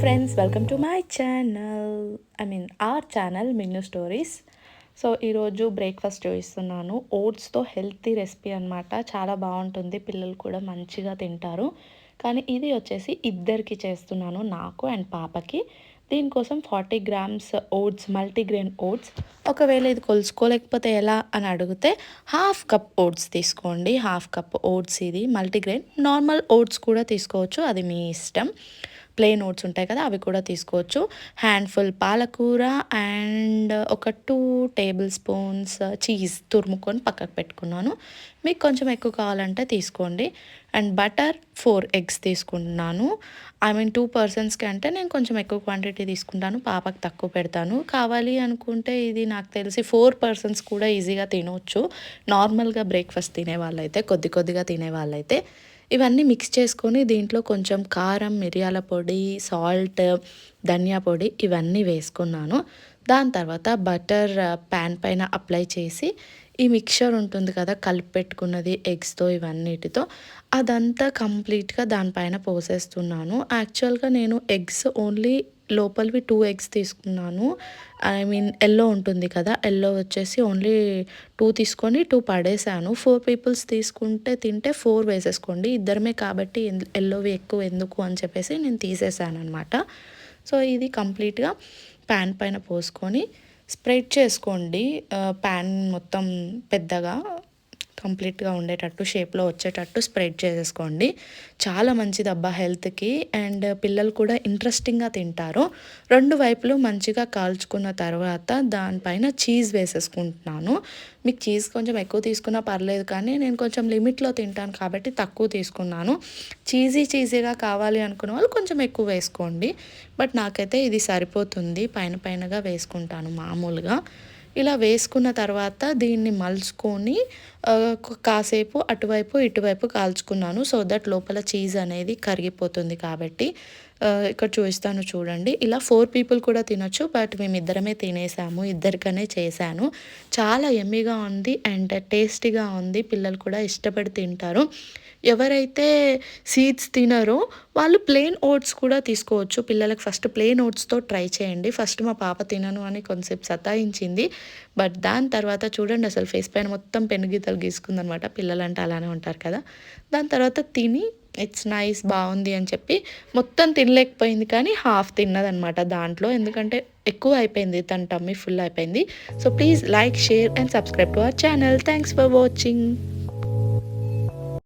Friends, welcome to my channel. Our channel Minnu stories. So ఈరోజు breakfast చూపిస్తున్నాను. ఓట్స్తో healthy recipe అనమాట. చాలా బాగుంటుంది, పిల్లలు కూడా మంచిగా తింటారు. కానీ ఇది వచ్చేసి ఇద్దరికి చేస్తున్నాను, నాకు అండ్ పాపకి. దీనికోసం 40 గ్రామ్స్ ఓట్స్, మల్టీగ్రెయిన్ ఓట్స్. ఒకవేళ ఇది కొలుసుకోలేకపోతే ఎలా అని అడిగితే హాఫ్ కప్ ఓట్స్ తీసుకోండి. హాఫ్ కప్ ఓట్స్, ఇది మల్టీగ్రెయిన్. నార్మల్ ఓట్స్ కూడా తీసుకోవచ్చు, అది మీ ఇష్టం. ప్లెయిన్ ఓట్స్ ఉంటాయి కదా, అవి కూడా తీసుకోవచ్చు. హ్యాండ్ఫుల్ పాలకూర అండ్ ఒక 2 టేబుల్ స్పూన్స్ చీజ్ తురుముకొని పక్కకు పెట్టుకున్నాను. మీకు కొంచెం ఎక్కువ కావాలంటే తీసుకోండి. అండ్ బటర్ 4 ఎగ్స్ తీసుకుంటున్నాను. 2 పర్సన్స్కి అంటే నేను కొంచెం ఎక్కువ క్వాంటిటీ తీసుకుంటాను, పాపకి తక్కువ పెడతాను. కావాలి అనుకుంటే ఇది నాకు తెలిసి 4 పర్సన్స్ కూడా ఈజీగా తినవచ్చు. నార్మల్గా బ్రేక్ఫాస్ట్ తినే వాళ్ళైతే, కొద్ది కొద్దిగా తినే వాళ్ళైతే. ఇవన్నీ మిక్స్ చేసుకొని దీంట్లో కొంచెం కారం, మిరియాల పొడి, సాల్ట్, ధనియా పొడి ఇవన్నీ వేసుకున్నాను. దాని తర్వాత బటర్ ప్యాన్ పైన అప్లై చేసి ఈ మిక్చర్ ఉంటుంది కదా కలిపి పెట్టుకున్నది ఎగ్స్తో ఇవన్నిటితో, అదంతా కంప్లీట్గా దానిపైన పోసేస్తున్నాను. యాక్చువల్గా నేను ఎగ్స్ ఓన్లీ లోపలివి 2 ఎగ్స్ తీసుకున్నాను. ఎల్లో ఉంటుంది కదా, ఎల్లో వచ్చేసి ఓన్లీ 2 తీసుకొని 2 పడేసాను. 4 పీపుల్స్ తీసుకుంటే తింటే 4 వేసేసుకోండి. ఇద్దరమే కాబట్టి ఎల్లోవి ఎక్కువ ఎందుకు అని చెప్పేసి నేను తీసేసాను అనమాట. సో ఇది కంప్లీట్గా ప్యాన్ పైన పోసుకొని స్ప్రెడ్ చేసుకోండి. ప్యాన్ మొత్తం పెద్దగా కంప్లీట్గా ఉండేటట్టు, షేప్లో వచ్చేటట్టు స్ప్రెడ్ చేసేసుకోండి. చాలా మంచిది అబ్బా హెల్త్కి, అండ్ పిల్లలు కూడా ఇంట్రెస్టింగ్గా తింటారు. 2 వైపులు మంచిగా కాల్చుకున్న తర్వాత దానిపైన చీజ్ వేసేసుకుంటున్నాను. మీకు చీజ్ కొంచెం ఎక్కువ తీసుకున్నా పర్లేదు, కానీ నేను కొంచెం లిమిట్లో తింటాను కాబట్టి తక్కువ తీసుకున్నాను. చీజీగా కావాలి అనుకున్న వాళ్ళు కొంచెం ఎక్కువ వేసుకోండి. బట్ నాకైతే ఇది సరిపోతుంది, పైనగా వేసుకుంటాను మామూలుగా. ఇలా వేసుకున్న తర్వాత దీన్ని మలుచుకొని కాసేపు అటువైపు ఇటువైపు కాల్చుకున్నాను. సో దట్ లోపల చీజ్ అనేది కరిగిపోతుంది కాబట్టి. ఇక్కడ చూపిస్తాను చూడండి. ఇలా 4 పీపుల్ కూడా తినొచ్చు, బట్ మేమిద్దరమే తినేసాము, ఇద్దరికనే చేశాను. చాలా యమ్మీగా ఉంది అండ్ టేస్టీగా ఉంది. పిల్లలు కూడా ఇష్టపడి తింటారు. ఎవరైతే సీడ్స్ తినరో వాళ్ళు ప్లెయిన్ ఓట్స్ కూడా తీసుకోవచ్చు. పిల్లలకు ఫస్ట్ ప్లెయిన్ ఓట్స్తో ట్రై చేయండి. ఫస్ట్ మా పాప తినను అని కొంచెంసేపు సతాయించింది, బట్ దాని తర్వాత చూడండి అసలు ఫేస్ పైన మొత్తం పెనుగీతలు గీసుకుందనమాట. పిల్లలంటే అలానే ఉంటారు కదా. దాని తర్వాత తిని ఇట్స్ నైస్, బాగుంది అని చెప్పి మొత్తం తినలేకపోయింది, కానీ హాఫ్ తిన్నదనమాట దాంట్లో, ఎందుకంటే ఎక్కువ అయిపోయింది, తన టమ్మీ ఫుల్ అయిపోయింది. So please like, share and subscribe to our channel. Thanks for watching.